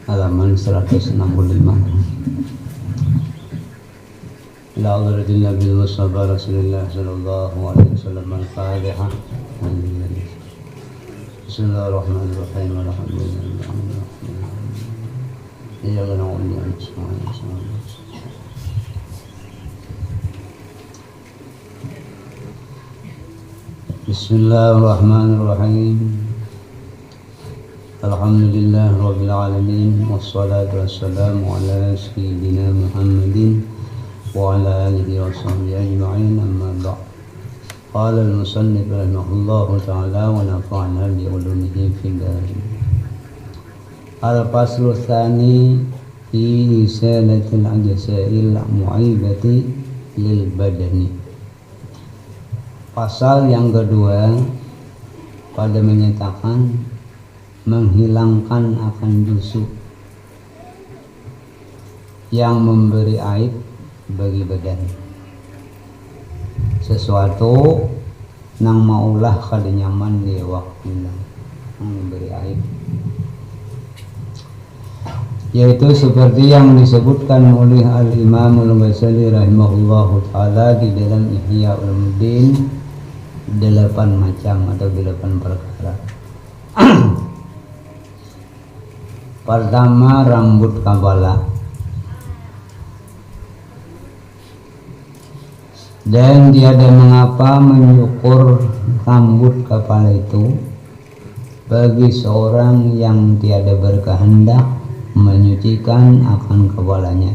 halaman 165. Ila hadratin Nabi Mustafa Rasulullah sallallahu alaihi wasallam al-Fatihah. Bismillahirrahmanirrahim. Alhamdulillah. Iyyaka na'budu wa iyyaka nasta'in. Bismillahirrahmanirrahim. Alhamdulillah Rabbil Alamin. Wassalatu wassalamu ala sayyidina Muhammadin wa ala alihi wa sahbihi ajma'in, amma ba'd. Qala al-musannif rahimahullahu ta'ala wa nafa'ana bi ulumihi fid darin. Al-faslu tsani fi risalatil ajza'il mu'aibati lil badani. Pasal yang kedua pada menyatakan menghilangkan akan dosa yang memberi aib bagi badan, sesuatu nang maulah kada nyaman di waktu memberi aib, yaitu seperti yang disebutkan oleh Al-Imam Al-Ghazali rahimahullahu ta'ala di dalam Ihya Ulumuddin, 8 macam atau 8 perkara. Pertama, rambut kepala. Dan tiada mengapa menyukur rambut kepala itu bagi seorang yang tiada berkehendak menyucikan akan kepalanya,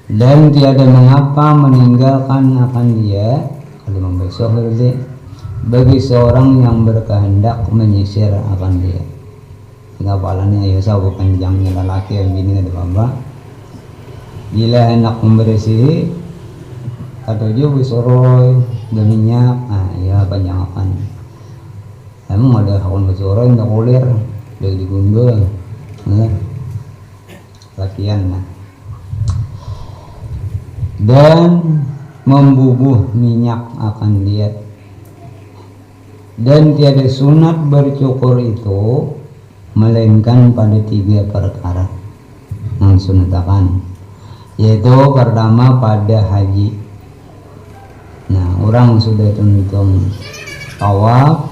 dan tiada mengapa meninggalkan akan dia kalau membesok bagi seorang yang berkehendak menyisir akan dia. Kepalanya ya sabu panjangnya lelaki yang gini ada bapak. Bila hendak membersih atau juga soroi dan minyak, ya panjang akan. Emang ada akun soroi ndak kulir dari digundul, latihan lah. Dan membubuh minyak akan dia, dan tiada sunat bercukur itu melainkan pada 3 perkara yang sunatakan, yaitu pertama pada haji. Nah, orang sudah tuntung tawaf,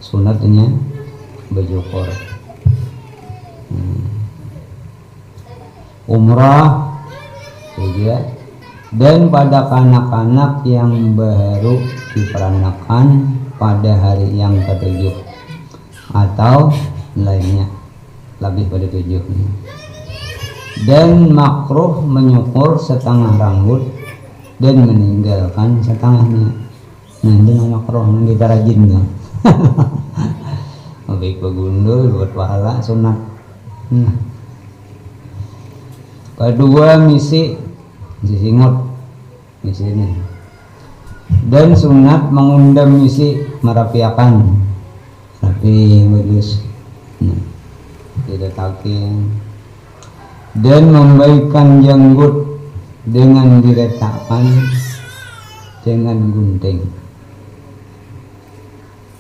sunatnya bercukur. Umrah juga, dan pada kanak-kanak yang baru diperanakan pada hari yang ke-7 atau lainnya lebih pada 7. Dan makruh menyukur setengah rambut dan meninggalkan setengahnya. Nah, itu makruh, kita rajin tuh. Baik begundul buat pahala sunat. Kedua, misi singot misi ini, dan sunat mengundang misi merapiakan rapi bagus, tidak taking, dan membaikkan janggut dengan diletakkan dengan gunting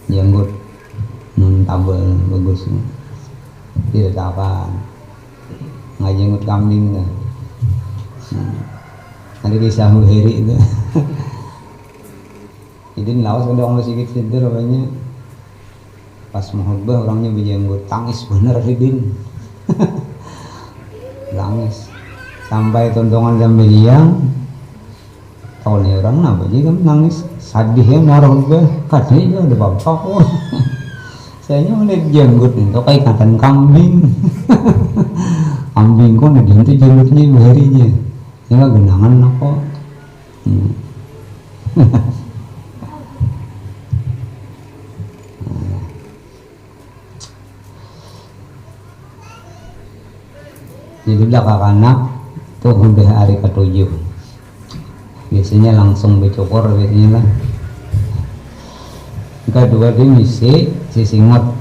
janggut tabel bagus, diletakkan nggak jenggot kambing dah. Nanti bisa menghiri itu. Jadi lawas ada orang masih gitu rupanya pas menghutbah orangnya berjenggot, tangis bener Ridin. Tangis sampai tontongan sampai siang. Tahu nih orang kenapa sih kan nangis sadihnya naruh khutbah, katanya udah bapak kok. Sayanya udah jenggot itu kayak ikatan kambing. Kambing kok nanti itu jenggotnya berharinya, ya genangan apa? Jadi belakang anak tuh udah hari ke-7, biasanya langsung dicukur biasanya lah. Kedua dia misi sisingot.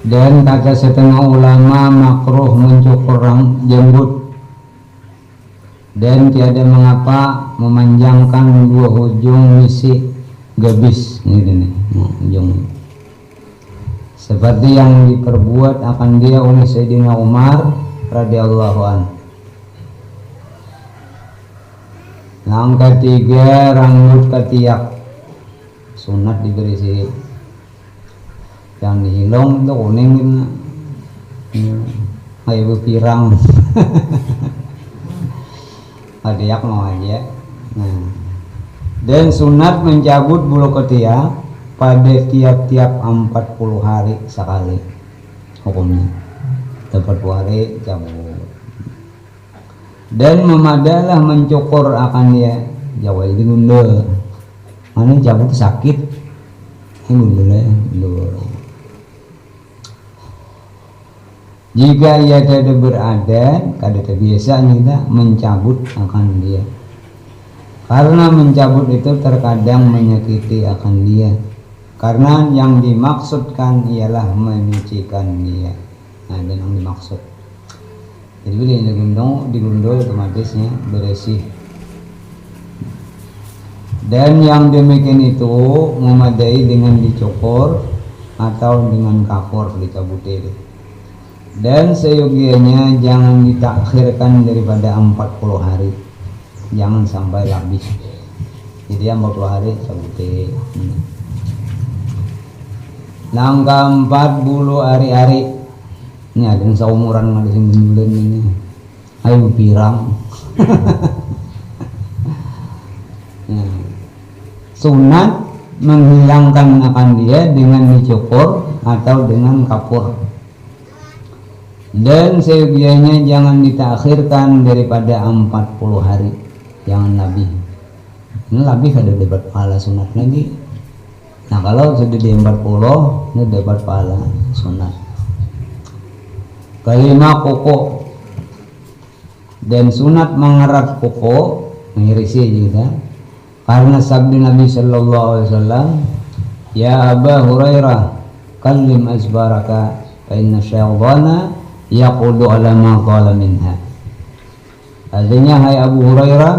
Dan kata setengah ulama makruh mencukur jenggot Dan tiada mengapa memanjangkan dua ujung misi gabis ini nih, ujung seperti yang diperbuat akan dia oleh Sayyidina Umar radhiyallahu anhu. Yang ketiga, rambut ketiak sunat diberi sih, yang dihilong itu kuning kayak pirang. Ketiak mau aja. Nah, dan sunat mencabut bulu ketiak pada tiap-tiap 40 hari sekali hukumnya. 40 hari cabut. Dan memadalah mencukur akan dia Jawa itu gundul. Mana cabut sakit, ini gundul. Jika ia tidak berada, kada terbiasa kita mencabut akan dia. Karena mencabut itu terkadang menyakiti akan dia. Karena yang dimaksudkan ialah menyucikan dia. Nah, dan yang dimaksud. Jadi bila digundul otomatisnya bersih. Dan yang demikian itu memadai dengan dicukur atau dengan kapur dicabut itu. Dan seyogianya jangan ditakhirkan daripada 40 hari. Jangan sampai habis. Jadi 40 hari cabut. Langkah 40 hari-hari. Ini ada yang seumuran ada yang bulan ini. Ayo pirang. Nah, sunat menghilangkan akan dia dengan dicukur atau dengan kapur. Dan seyogianya jangan ditakhirkan daripada 40 hari. Jangan lebih. Ini lebih ada dapat pahala sunat lagi. Nah, kalau sudah di 40 ini dapat pahala sunat. Kelima, kuku. Dan sunat mengerat kuku, mengirisi juga. Karena sabda Nabi sallallahu alaihi wasallam, "Ya Aba Hurairah, kallim asbaraka fa inna syaitana yaqudu ala ma qala minha." Artinya, hai Abu Hurairah,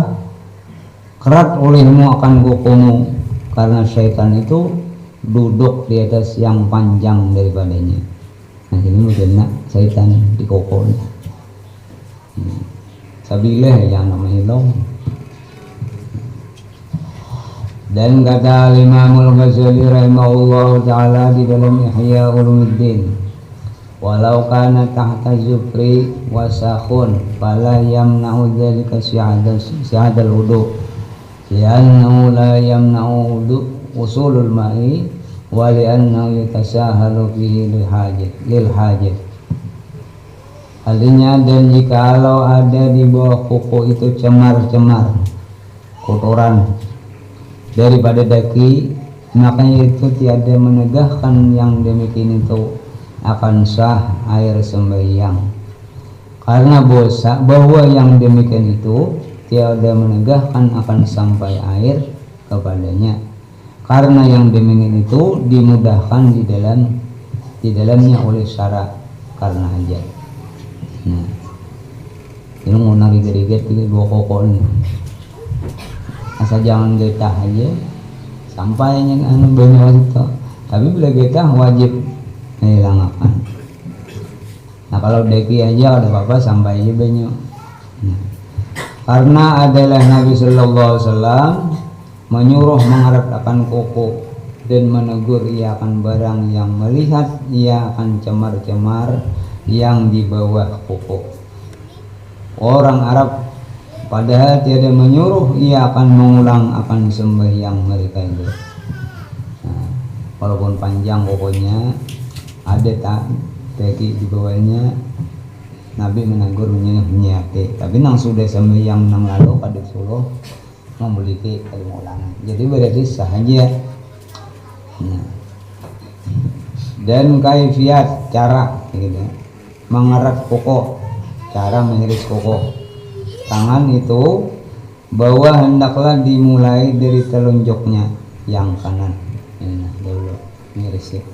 kerat olehmu akan kukumu karena syaitan itu duduk di atas yang panjang daripadanya. Nah, ini mudahnya syaitan di kokonya. Sabileh yang namanya hilong. Dan kata Imamul Ghazali rahimahullah ta'ala di dalam Ihya Ulumuddin, walau kana tahta zufri wasakhun fala yamna'u dzalika si'adal wudu li'annahu la yamna'u wudu usulul ma'i wa li'annahu yatasahalu fihi lil hajat. Artinya, dan jikalau ada di bawah kuku itu cemar-cemar kotoran daripada daki, makanya itu tiada menegahkan yang demikian itu akan sah air sembahyang. Karena bahwa yang demikian itu tiada menegahkan akan sampai air kepadanya. Karena yang demikian itu dimudahkan di dalamnya oleh syarat karena hajat. Nah, ini mau nari-geriget ini dua kokon. Asal jangan getah aja sampainya anu banyak itu. Tapi bila getah wajib hilangkan. Nah, kalau deki aja ada apa-apa sampai aja banyak. Nah, karena adalah Nabi sallallahu alaihi wasallam menyuruh mengarat akan kuku dan menegur ia akan barang yang melihat ia akan cemar-cemar yang di bawah kuku. Orang Arab padahal tiada menyuruh ia akan mengulang akan sembahyang mereka itu. Nah, walaupun panjang kukunya ada tak teki di bawahnya, Nabi menegurnya menyate. Tapi nang sudah sembahyang nang lalu pada suluh memiliki kalimulangan. Jadi berarti sahaja. Nah, dan kaifiat cara gitu, mengerat kuku, cara mengiris kuku tangan itu bahwa hendaklah dimulai dari telunjuknya yang kanan. Ini dulu mengirisnya.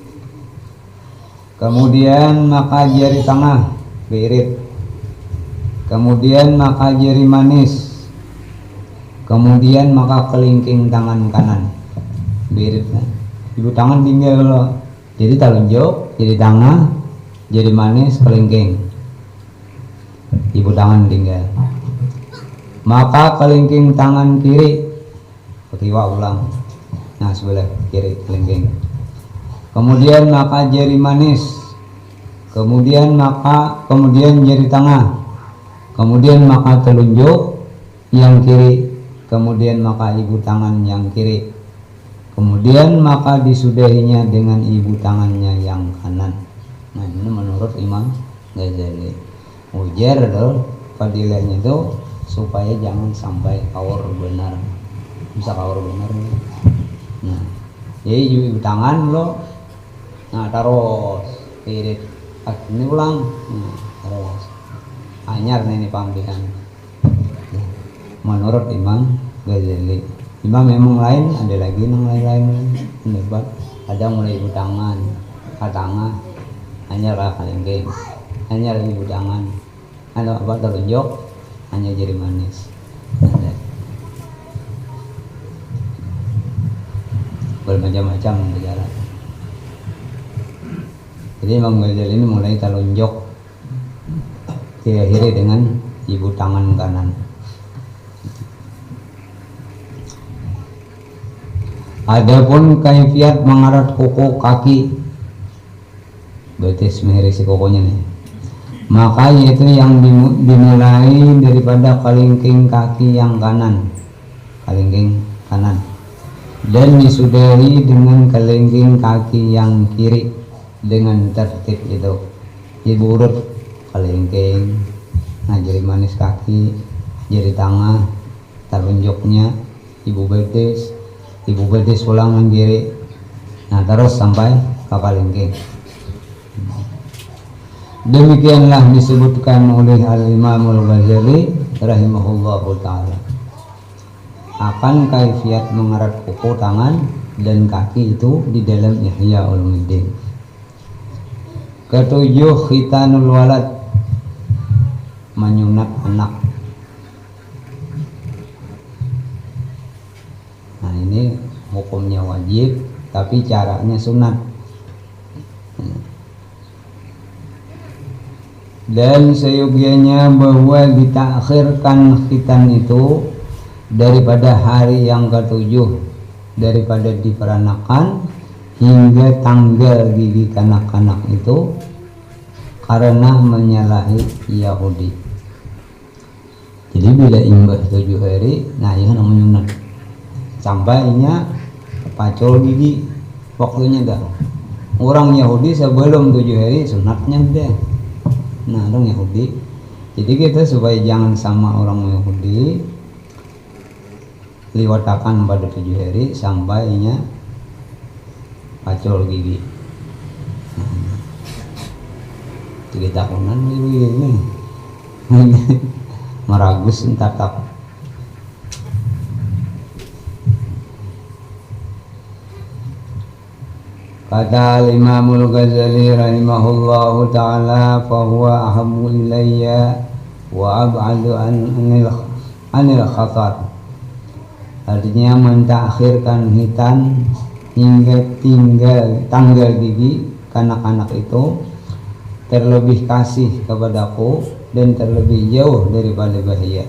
Kemudian maka jari tengah birit. Kemudian maka jari manis. Kemudian maka kelingking tangan kanan, birit nah. Ibu tangan tinggal loh, jadi telunjuk, jadi tengah, jadi manis, kelingking. Ibu tangan tinggal. Maka kelingking tangan kiri, ketiwa ulang. Nah sebelah kiri kelingking. Kemudian maka jari manis, kemudian jari tengah, kemudian maka telunjuk yang kiri, kemudian maka ibu tangan yang kiri, kemudian maka disudahinya dengan ibu tangannya yang kanan. Nah ini menurut Imam Ghazali. Ujar adalah fadilahnya itu supaya jangan sampai kaur benar, bisa kaur benar. Nah jadi ibu tangan lo, nah terus irit ini ulang, nah terus anyar ini panggilan. Menurut Imam Ghazali. Imam memang lain, ada lagi yang lain pendapat. Ada mulai ibu tangan, ke tengah, hanya kelingking, hanya ibu tangan, ada apa telunjuk, hanya jari manis. Ada bermacam-macam berjalan. Jadi Imam Ghazali ini mulai telunjuk diakhiri dengan ibu tangan kanan. Adapun kaifiat mengarat kuku kaki, berarti sebenarnya si kokonya nih, maka yaitu yang dimulai daripada kelingking kaki yang kanan, kelingking kanan, dan disudahi dengan kelingking kaki yang kiri dengan tertib itu. Ibu urut kelingking, nah jari manis kaki, jari tengah, telunjuknya, ibu betis ulangan kiri, nah terus sampai ke kelingking. Demikianlah disebutkan oleh Al-Imamul Ghazali rahimahullahu ta'ala akan kaifiat mengerat kuku tangan dan kaki itu di dalam Ihya Ulumuddin. Ketujuh, khitanul walad, menyunat anak. Nah ini hukumnya wajib, tapi caranya sunat. Dan seyogianya bahwa ditakhirkan khitan itu daripada hari yang ketujuh, daripada diperanakan hingga tanggal gigi kanak-kanak itu karena menyalahi Yahudi. Jadi bila imbah 7 hari, nah ya namanya sampainya pacol gigi waktunya dah. Orang Yahudi sebelum 7 hari sunatnya deh. Nah orang Yahudi, jadi kita supaya jangan sama orang Yahudi liwatakan pada 7 hari sampainya pacol gigi. Nah, 3 tahunan ini meragus entak. Kata Imamul Ghazali rahimahullahu ta'ala, fahuwa ahabbu ilayya wa ab'adu anil khatar. Artinya mentakhirkan hitan hingga tanggal gigi kanak-kanak itu terlebih kasih kepadaku dan terlebih jauh daripada bahaya.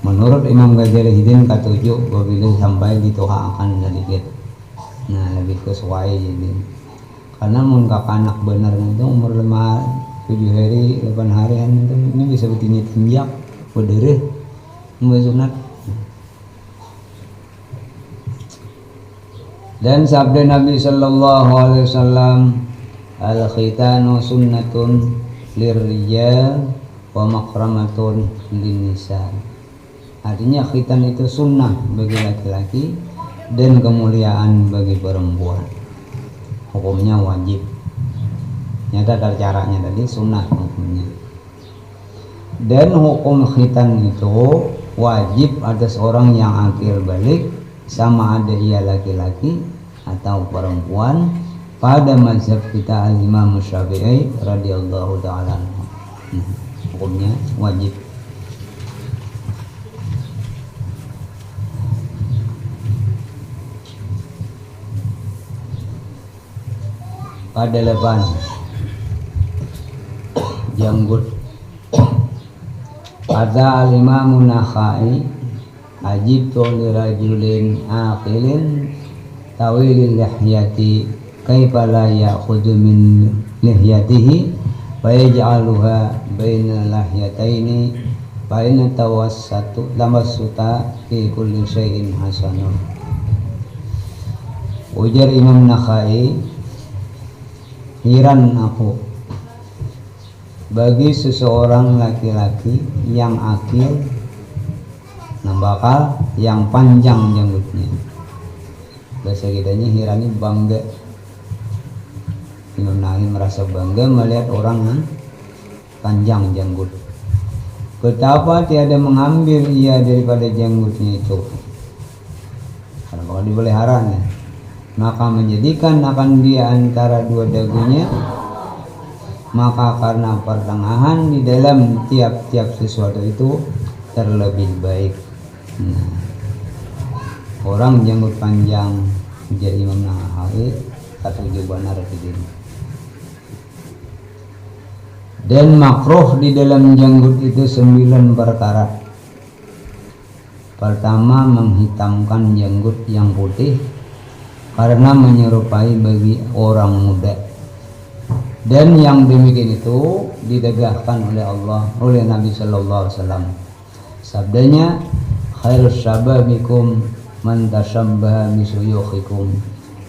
Menurut Imam Ghazali Hidin ketujuh bila sampai dituhakan sedikit. Nah lebih sesuai jadi, karena mun anak benar itu umur 7 hari 8 hari itu ini bisa bertinjak tinjak berdere sunat. Dan sabda Nabi sallallahu alaihi wasallam, al khitanu sunnatun lirrijal wa makramatun linnisa. Artinya khitan itu sunnah bagi laki-laki dan kemuliaan bagi perempuan. Hukumnya wajib. Nyata dari caranya tadi sunnah hukumnya. Dan hukum khitan itu wajib atas orang yang akil balik, sama ada ia laki-laki atau perempuan, pada mazhab kita Al-Imam Syafi'i radhiyallahu ta'ala. Hukumnya wajib. Kadalapan janggut. Kata al-Imam Nakhai, ajibtu li rajulin aqilin tawilil lihyati kaifa la ya'khudhu min lihyatihi fa yaj'aluha baina lahyataini fa in tawassatu lamassuta fi kulli syai'in hasanun. Ujar Imam Nakhai, heran aku bagi seseorang laki-laki yang akil, bakal yang panjang janggutnya. Bahasa kitanya hirani bangga. Imam Nawawi merasa bangga melihat orang yang panjang janggut. Betapa tiada mengambil ia daripada janggutnya itu. Karena kalau dipelihara, maka menjadikan akan dia antara dua dagunya, maka karena pertengahan di dalam tiap-tiap sesuatu itu terlebih baik. Orang janggut panjang jadi Imam Nawawi kata jawaban arti. Dan makruh di dalam janggut itu 9 perkara. Pertama, menghitamkan janggut yang putih karena menyerupai bagi orang muda. Dan yang demikian itu didegahkan oleh Allah, oleh Nabi Sallallahu Alaihi Wasallam. Sabdanya, khairus syababikum man tashabbaha bi suyukhikum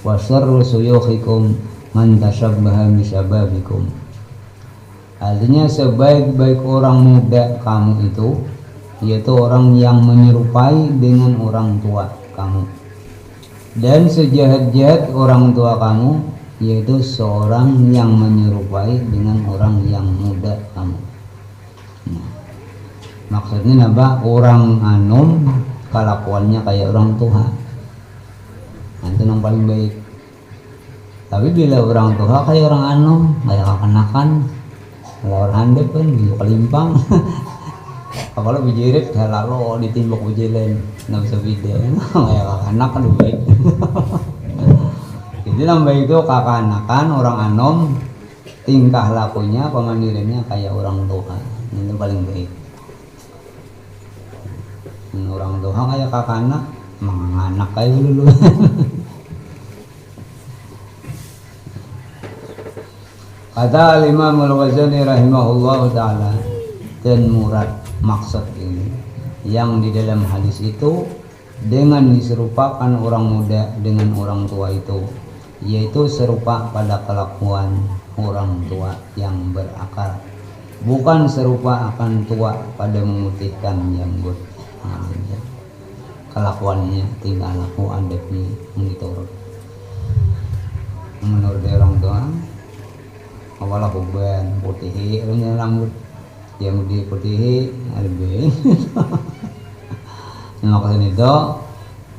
wa syarru suyukhikum man tashabbaha bi syababikum. Artinya sebaik-baik orang muda kamu itu yaitu orang yang menyerupai dengan orang tua kamu. Dan sejahat-jahat orang tua kamu yaitu seorang yang menyerupai dengan orang yang muda kamu. Maksudnya apa? Orang anom kelakuannya kayak orang tua, itu yang paling baik. Tapi bila orang tua kayak orang anom, kayak kekanakan, kalau orang handep kan juga kelimpang. Kalau bijirit lalu ditimbuk bijilen, nggak bisa beda. Kayak kekanak kan baik. Jadi yang baik itu kekanakan orang anom, tingkah lakunya, pemandiriannya kayak orang tua, itu paling baik. Orang tua kayak kekanak, menganak kayak dulu. Kata Imam Al-Ghazali rahimahullah ta'ala, dan murad maksud ini yang di dalam hadis itu dengan diserupakan orang muda dengan orang tua itu, yaitu serupa pada kelakuan orang tua yang berakal, bukan serupa akan tua pada memutihkan janggut. Kelakuannya, tingkah laku, adabnya menurut orang tua. Awalah huban putih, punya rambut yang diputihi lebih. Maksudnya itu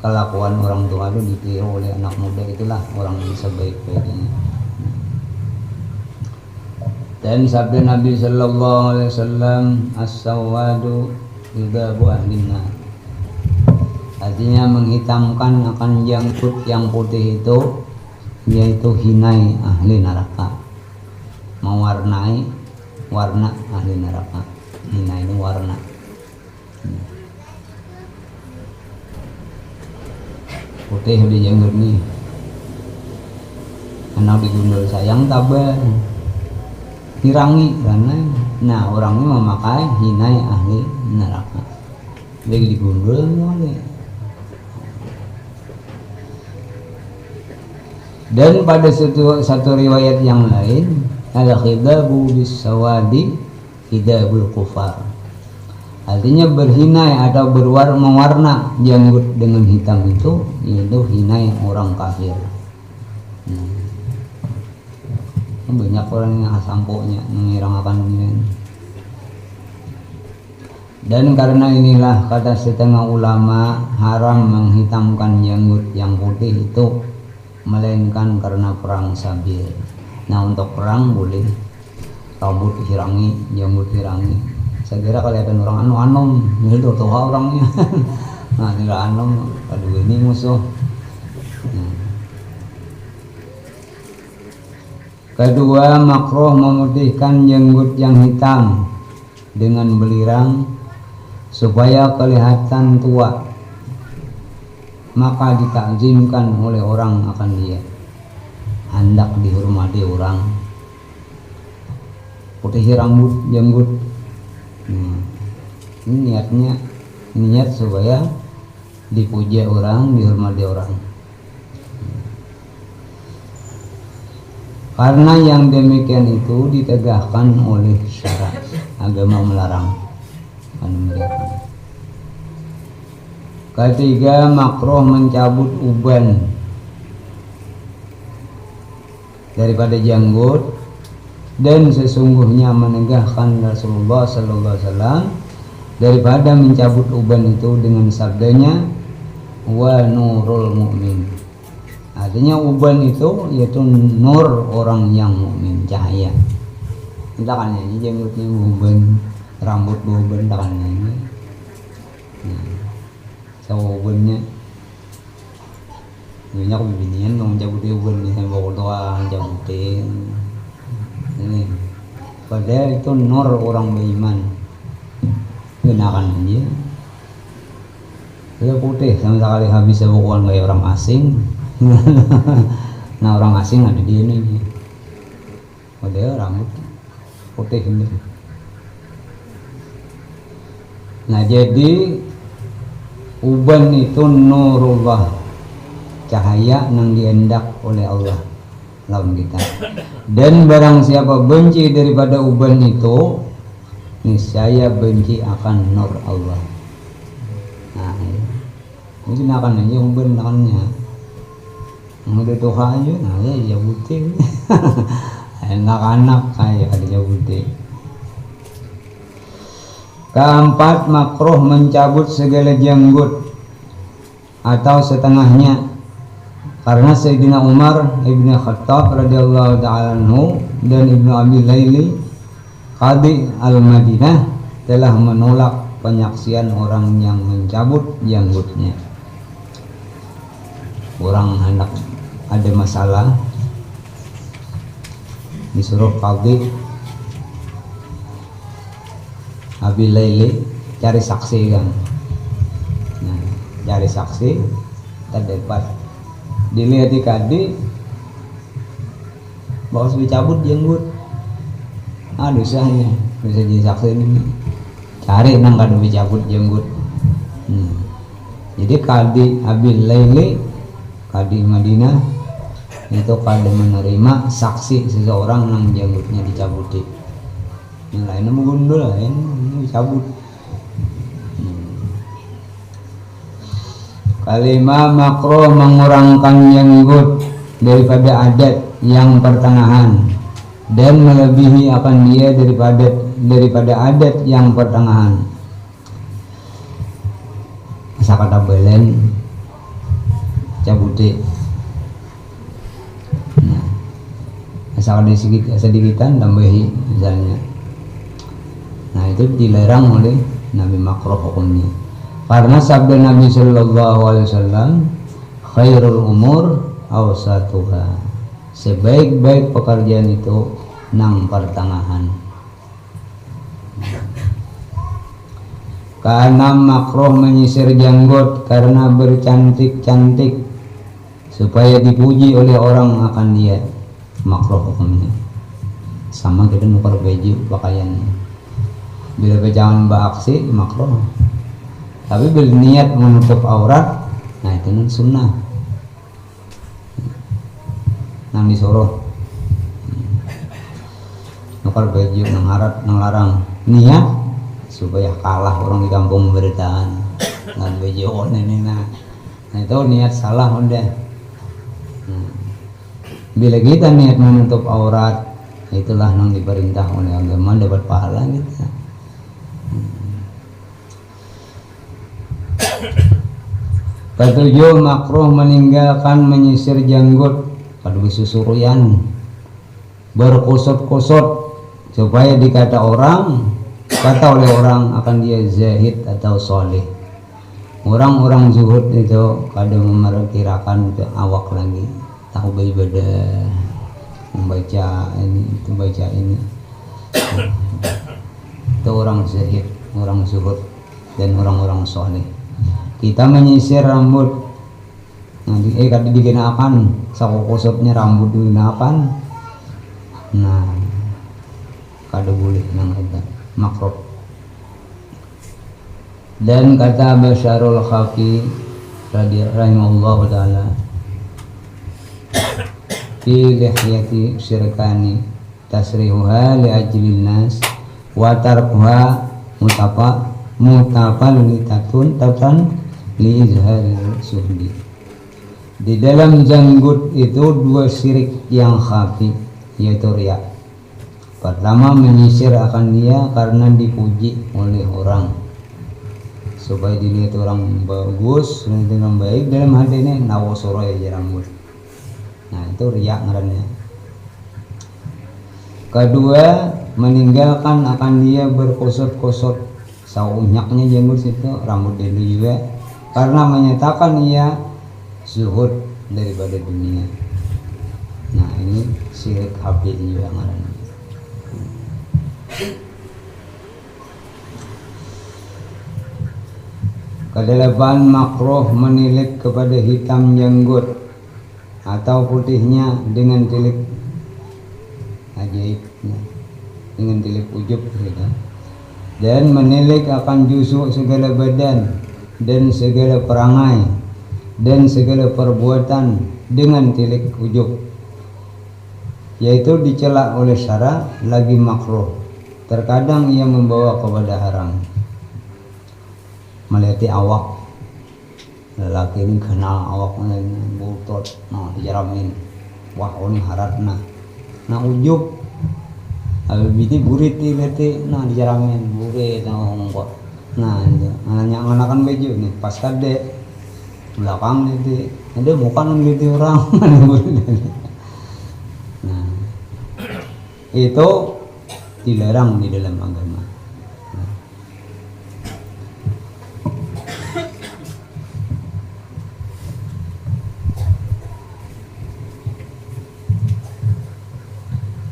kelakuan orang tua itu ditiru oleh anak muda, itulah orang yang sebaik-baiknya. Dan sabda Nabi Sallallahu Alaihi Wasallam, as-sawadu yudabu ahlina. Artinya menghitamkan akan janggut yang putih itu yaitu hinai ahli neraka, mewarnai warna ahli neraka. Hinai ini warna. Putih di janggut nih, anak digundul sayang tabah hirangi karena orang ini memakai hinai ahli neraka, lagi digundul oleh. Dan pada satu riwayat yang lain, al-khidabu bis-sawadi khidabul kufar. Artinya berhinai atau mewarna janggut dengan hitam itu yaitu hinai orang kafir. Banyak orang yang sampoknya mengirang akan ini. Dan karena inilah kata setengah ulama haram menghitamkan janggut yang putih itu, melainkan karena perang sabil. Nah, untuk perang boleh rambut hirangi, janggut hirangi. Saya kira kelihatan orang anom, itu tuh orangnya. Nah, tidak anom, aduh ini musuh. Kedua, makruh memutihkan jenggot yang hitam dengan belirang supaya kelihatan tua, maka ditakzimkan oleh orang akan dia, hendak dihormati orang. Putih rambut jenggot, ini niatnya niat supaya dipuja orang, dihormati orang. Karena yang demikian itu ditegakkan oleh syara, agama melarang. Ketiga, makruh mencabut uban daripada janggut, dan sesungguhnya menegahkan Rasulullah sallallahu alaihi wasallam daripada mencabut uban itu dengan sabdanya wa nurul mu'min. Artinya uban itu yaitu nur orang yang mukmin, cahaya. Kita kan ini jenggotnya uban, rambut uban, tak kan ini. So ubannya, banyak binian dong cabut uban ni sampai bawa doa cabutin. Ini, padahal itu nur orang beriman. Gunakan aja. Dia putih sama sekali habis sebukuan kayak orang asing. Nah orang asing ada di ini, padahal rambut putih ini. Nah jadi uban itu nurullah, cahaya yang diendak oleh Allah lawan kita. Dan barang siapa benci daripada uban itu, niscaya benci akan nur Allah. Nah mungkin akan aja uban akannya udah tuh aja, nah ya jabutin. Anak-anak kayak ada jabutin. Keempat, makruh mencabut segala janggut atau setengahnya, karena Sayyidina Umar ibn Khattab radhiyallahu ta'ala anhu dan Ibnu Abi Laili Qadi al-Madinah telah menolak penyaksian orang yang mencabut janggutnya. Orang hendak ada masalah disuruh Qadi Abi Laili cari saksi kan. Nah, cari saksi terdapat dilihat di Qadi bahwa dicabut jenggut. Dosanya bisa jadi saksi ini. Cari nang kado dicabut jenggut. Jadi Qadi Abi Laili, Qadi Madinah itu kada menerima saksi seseorang yang janggutnya dicabuti. Yang lainnya menggundul, lain dicabut. Kalimah makruh mengurangkan janggut daripada adat yang pertengahan dan melebihi akan dia daripada adat yang pertengahan. Masa kata belen cabuti. Asal sedikitan tambahi misalnya. Nah itu dilarang oleh Nabi, makruh hukumnya. Karena sabda Nabi Sallallahu Alaihi Wasallam, khairul umur awsatuha, sebaik-baik pekerjaan itu nang pertengahan. Karena makruh menyisir janggut karena bercantik-cantik supaya dipuji oleh orang akan dia, makruh hukumnya. Sama kita nukar baju pakaiannya, bila jangan beraksi makruh. Tapi bila niat menutup aurat, nah itu non sunnah, nang disuruh nukar baju nang harat nang larang, niat supaya kalah orang di kampung pemberitaan nang baju ini. Nah itu niat salah udah. Bila kita niat menutup aurat, itulah yang diperintah oleh agama, dapat pahala kita. Ketujuh, makruh meninggalkan menyisir janggut pada susuruyan, berkusut-kusut supaya kata oleh orang akan dia zahid atau soleh. Orang-orang zuhud itu kadang memperkirakan ke awak lagi tahu beribadah, membaca ini itu baca ini. Itu orang zahid, orang zuhud, dan orang-orang soleh. Kita menyisir rambut. Kada digunakan saku kusutnya rambut digunakan. Nah, kada boleh nang kita makruh. Dan kata Basyarul Khafi radhiyallahu taala fi lihyati syirkani tasrihuha li ajlin nas wa tarkuha mutafallitatun tatan li izharil suhdi. Di dalam janggut itu dua syirik yang khafi, yaitu riya. Pertama, menyisir akan dia karena dipuji oleh orang supaya dilihat orang bagus, orang baik dalam hati ini nawasoro ya rambut. Nah itu riya ngarannya. Kedua, meninggalkan akan dia berkusut-kusut saunyaknya janggut itu rambut dia juga karena menyatakan ia zuhud daripada dunia. Nah ini syirik hafi juga ngarannya. Kedelapan, makruh menilik kepada hitam janggut atau putihnya dengan tilik ajaib, dengan tilik ujub gitu. Dan menilik akan jusuk segala badan dan segala perangai dan segala perbuatan dengan tilik ujub, yaitu dicela oleh syara, lagi makruh. Terkadang ia membawa kepada haram. Melihat awak lelaki ini kenal awaknya butot, nah dijaramin, wah ini haratna, nah ujub, abis burit dileti, nah dijaramin burit, nah ngomong, nah hanya nganakan baju nih pas kade belakang leti, ada bukan leti orang, nah itu dilarang di dalam agama.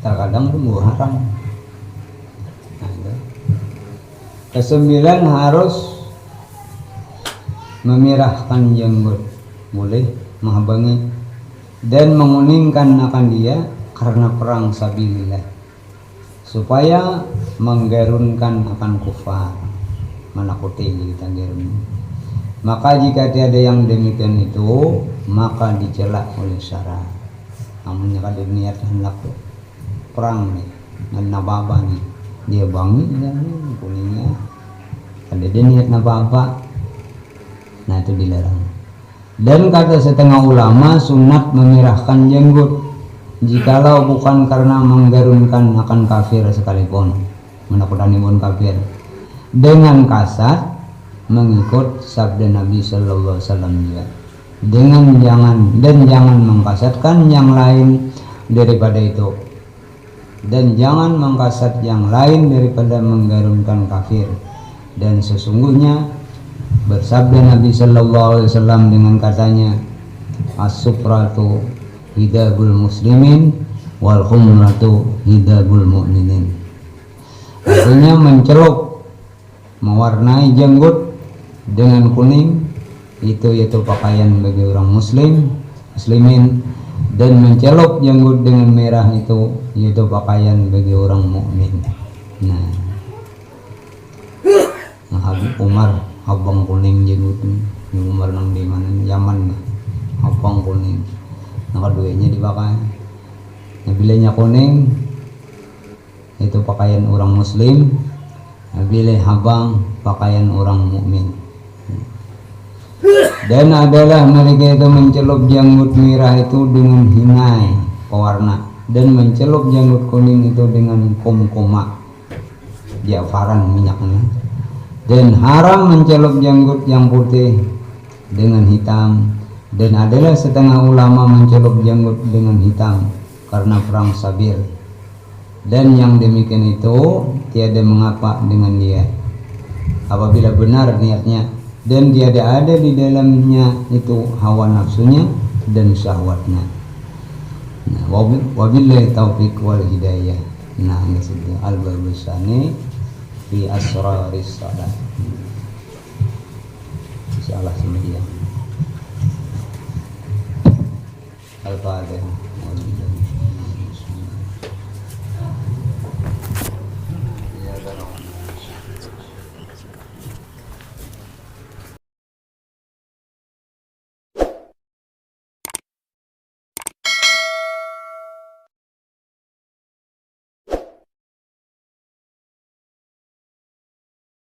Terkadang itu haram. Nah, itu. Kesembilan, harus memirahkan janggut, boleh menghabangi dan menguningkan akan dia karena perang sabilillah, supaya menggarunkan akan kufar, menakuti kita garun. Maka jika tiada yang demikian itu, maka dicela oleh syara. Namun jika niat hendak perang nih, dan nababa nih, dia bangun dan kuningnya, ada dia niat nababa, nah itu dilarang. Dan kata setengah ulama, sunat memirahkan janggut jikalau bukan karena menggarunkan akan kafir sekalipun, menakutkan pun kafir, dengan kasar mengikut sabda Nabi Sallallahu Alaihi Wasallam juga, dengan jangan mengkasatkan yang lain daripada itu, dan jangan mengkasat yang lain daripada menggarunkan kafir. Dan sesungguhnya bersabda Nabi Sallallahu Alaihi Wasallam dengan katanya, as-sufratu hidabul muslimin wal khumratu hidabul mu'minin. Artinya mencelup, mewarnai janggut dengan kuning, itu yaitu pakaian bagi orang muslimin, dan mencelup janggut dengan merah itu yaitu pakaian bagi orang mukmin. Nah, Habib Umar abang kuning janggut, Umar nang di mana Yaman, abang kuning, nah keduanya dipakai. Nah, bilanya kuning itu pakaian orang muslim, nah, bila habang pakaian orang mukmin. Dan adalah mereka itu mencelup janggut merah itu dengan hinai pewarna, dan mencelup janggut kuning itu dengan kumkuma jafaran minyaknya, dan haram mencelup janggut yang putih dengan hitam. Dan adalah setengah ulama mencelup janggut dengan hitam karena perang Sabir, dan yang demikian itu tiada mengapa dengan dia apabila benar niatnya, dan tiada ada di dalamnya itu hawa nafsunya dan syahwatnya. Nah, wabillahi taufiq wal hidayah. Nah, ini sudah al-babusani fi asraris salat. Insyaallah semedia. Al-Fatihah.